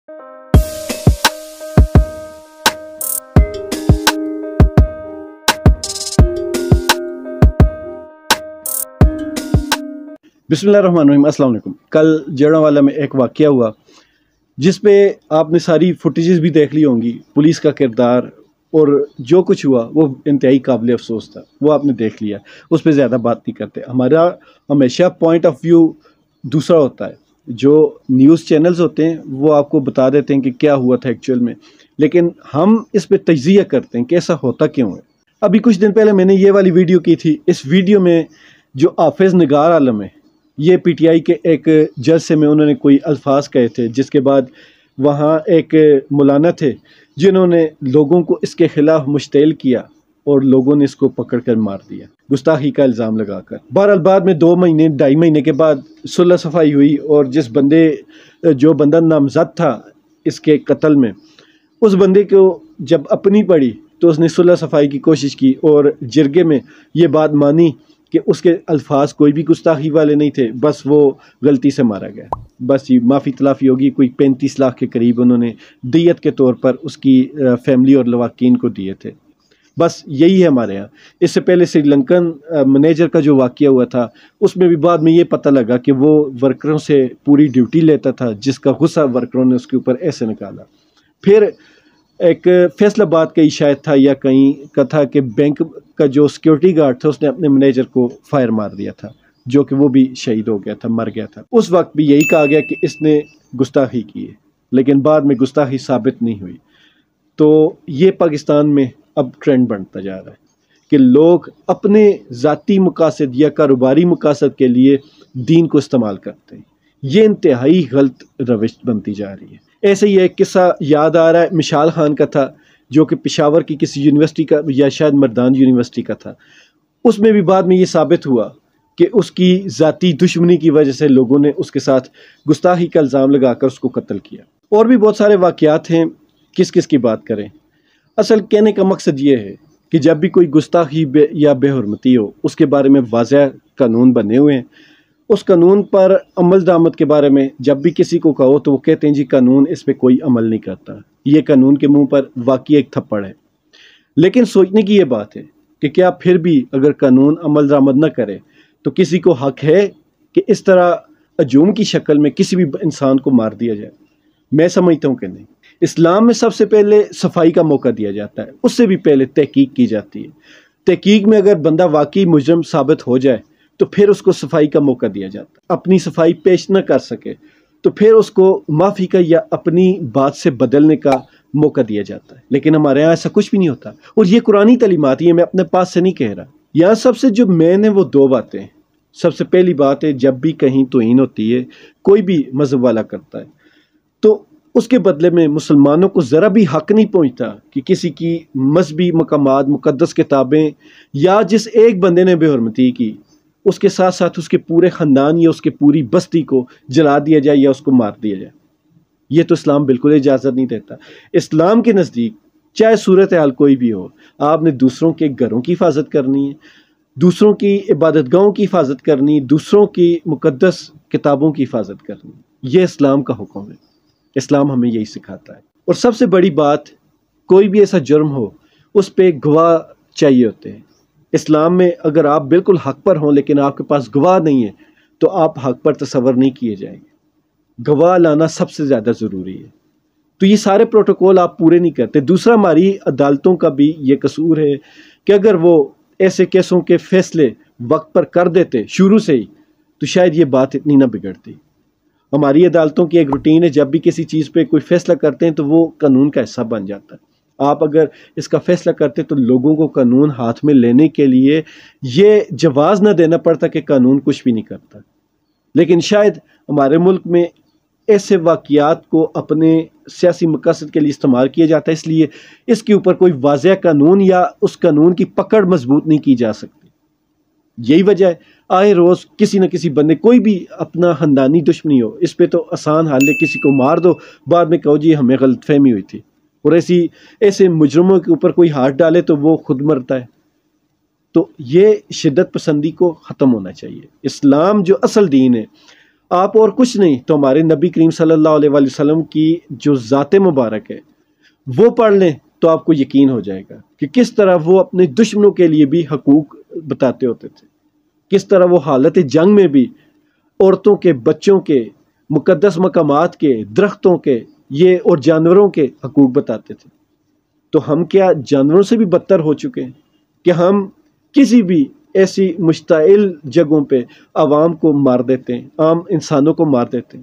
बिस्मिल्लाहिर्रहमानिर्रहीम, अस्सलाम वालेकुम। कल जड़ांवाला में एक वाक़या हुआ जिस पे आपने सारी फुटेजेस भी देख ली होंगी। पुलिस का किरदार और जो कुछ हुआ वो इंतहाई काबिल अफसोस था, वो आपने देख लिया, उस पर ज़्यादा बात नहीं करते। हमारा हमेशा पॉइंट ऑफ व्यू दूसरा होता है। जो न्यूज़ चैनल्स होते हैं वो आपको बता देते हैं कि क्या हुआ था एक्चुअल में, लेकिन हम इस पर तज्ज़िया करते हैं कि ऐसा होता क्यों है। अभी कुछ दिन पहले मैंने ये वाली वीडियो की थी। इस वीडियो में जो हाफिज़ निगार आलम है, ये पीटीआई के एक जलसे में उन्होंने कोई अल्फाज कहे थे, जिसके बाद वहाँ एक मौलाना थे जिन्होंने लोगों को इसके ख़िलाफ़ मुश्तैल किया और लोगों ने इसको पकड़ कर मार दिया, गुस्ताखी का इल्ज़ाम लगाकर। बहरहाल बाद में 2 महीने 2.5 महीने के बाद सुलह सफाई हुई और जो बंदा नामज़द था इसके कत्ल में, उस बंदे को जब अपनी पड़ी तो उसने सुलह सफाई की कोशिश की और जिरगे में ये बात मानी कि उसके अल्फाज कोई भी गुस्ताखी वाले नहीं थे, बस वो गलती से मारा गया। बस ये माफ़ी तलाफ़ी होगी। कोई 35 लाख के करीब उन्होंने दियत के तौर पर उसकी फैमिली और लवाकीन को दिए थे। बस यही है हमारे यहाँ। इससे पहले श्रीलंकन मैनेजर का जो वाक़या हुआ था उसमें भी बाद में ये पता लगा कि वो वर्करों से पूरी ड्यूटी लेता था, जिसका गुस्सा वर्करों ने उसके ऊपर ऐसे निकाला। फिर एक फैसलाबाद का ही शायद था या कहीं का था कि बैंक का जो सिक्योरिटी गार्ड था उसने अपने मैनेजर को फायर मार दिया था, जो कि वो भी शहीद हो गया था, मर गया था। उस वक्त भी यही कहा गया कि इसने गुस्ताखी की है, लेकिन बाद में गुस्ताखी साबित नहीं हुई। तो ये पाकिस्तान में अब ट्रेंड बनता जा रहा है कि लोग अपने ज़ाती मकासद या कारोबारी मकासद के लिए दीन को इस्तेमाल करते हैं। ये इंतहाई गलत रविश बनती जा रही है। ऐसे ही एक किस्सा याद आ रहा है मिशाल खान का था, जो कि पेशावर की किसी यूनिवर्सिटी का या शायद मर्दान यूनिवर्सिटी का था। उसमें भी बाद में ये साबित हुआ कि उसकी ज़ाती दुश्मनी की वजह से लोगों ने उसके साथ गुस्ताखी का इल्ज़ाम लगाकर उसको कत्ल किया। और भी बहुत सारे वाक़यात हैं, किस किस की बात करें। असल कहने का मकसद ये है कि जब भी कोई गुस्ताखी या बेहुरमती हो, उसके बारे में वाज़ह कानून बने हुए हैं। उस कानून पर अमल दरामद के बारे में जब भी किसी को कहो तो वो कहते हैं जी कानून इस पे कोई अमल नहीं करता। ये कानून के मुंह पर वाकई एक थप्पड़ है। लेकिन सोचने की ये बात है कि क्या फिर भी अगर कानून अमल दरामद न करे तो किसी को हक है कि इस तरह हजूम की शक्ल में किसी भी इंसान को मार दिया जाए? मैं समझता हूँ कि नहीं। इस्लाम में सबसे पहले सफाई का मौका दिया जाता है, उससे भी पहले तहकीक की जाती है। तहकीक में अगर बंदा वाकई मुजरम साबित हो जाए तो फिर उसको सफाई का मौका दिया जाता है। अपनी सफाई पेश न कर सके तो फिर उसको माफ़ी का या अपनी बात से बदलने का मौका दिया जाता है। लेकिन हमारे यहाँ ऐसा कुछ भी नहीं होता। और ये कुरानी तालीमात है, मैं अपने पास से नहीं कह रहा। यहाँ सबसे जो मेन है वो 2 बातें हैं। सबसे पहली बात है, जब भी कहीं तौहीन होती है, कोई भी मज़हब वाला करता है, तो उसके बदले में मुसलमानों को ज़रा भी हक नहीं पहुँचता कि किसी की मजहबी मकामात, मुक़द्दस किताबें या जिस एक बंदे ने बेहुरमती की उसके साथ साथ उसके पूरे ख़ानदान या उसके पूरी बस्ती को जला दिया जाए या उसको मार दिया जाए। ये तो इस्लाम बिल्कुल इजाज़त नहीं देता। इस्लाम के नज़दीक चाहे सूरत हाल कोई भी हो, आपने दूसरों के घरों की हिफाजत करनी है, दूसरों की इबादतगाहों की हिफाजत करनी, दूसरों की मुक़द्दस किताबों की हिफाजत करनी। ये इस्लाम का हुक्म है। इस्लाम हमें यही सिखाता है। और सबसे बड़ी बात, कोई भी ऐसा जुर्म हो उस पर गवाह चाहिए होते हैं। इस्लाम में अगर आप बिल्कुल हक पर हों लेकिन आपके पास गवाह नहीं है तो आप हक पर तसव्वुर नहीं किए जाएंगे। गवाह लाना सबसे ज़्यादा ज़रूरी है। तो ये सारे प्रोटोकॉल आप पूरे नहीं करते। दूसरा, हमारी अदालतों का भी ये कसूर है कि अगर वो ऐसे केसों के फैसले वक्त पर कर देते शुरू से ही तो शायद ये बात इतनी ना बिगड़ती। हमारी अदालतों की एक रूटीन है, जब भी किसी चीज़ पे कोई फ़ैसला करते हैं तो वो कानून का हिस्सा बन जाता है। आप अगर इसका फ़ैसला करते तो लोगों को कानून हाथ में लेने के लिए ये जवाज़ न देना पड़ता कि कानून कुछ भी नहीं करता। लेकिन शायद हमारे मुल्क में ऐसे वाक़यात को अपने सियासी मकसद के लिए इस्तेमाल किया जाता है, इसलिए इसके ऊपर कोई वाज़ेह कानून या उस कानून की पकड़ मजबूत नहीं की जा सकती। यही वजह है, आए रोज़ किसी न किसी बंदे, कोई भी अपना ख़ानदानी दुश्मनी हो, इस पे तो आसान हल है, किसी को मार दो, बाद में कहो जी हमें गलतफहमी हुई थी। और ऐसे मुजरमों के ऊपर कोई हाथ डाले तो वो खुद मरता है। तो ये शिद्दत पसंदी को ख़त्म होना चाहिए। इस्लाम जो असल दीन है, آپ اور کچھ نہیں تو ہمارے نبی کریم صلی اللہ علیہ وآلہ وسلم کی جو ذات مبارک ہے وہ پڑھ لیں تو آپ کو یقین ہو جائے گا کہ کس طرح وہ اپنے دشمنوں کے لیے بھی حقوق بتاتے ہوتے تھے، کس طرح وہ حالت جنگ میں بھی عورتوں کے، بچوں کے، مقدس مقامات کے، درختوں کے یہ اور جانوروں کے حقوق بتاتے تھے۔ تو ہم کیا جانوروں سے بھی بدتر ہو چکے ہیں کہ ہم کسی بھی ایسی مشتعل جگہوں پہ عوام کو مار دیتے ہیں، عام انسانوں کو مار دیتے ہیں؟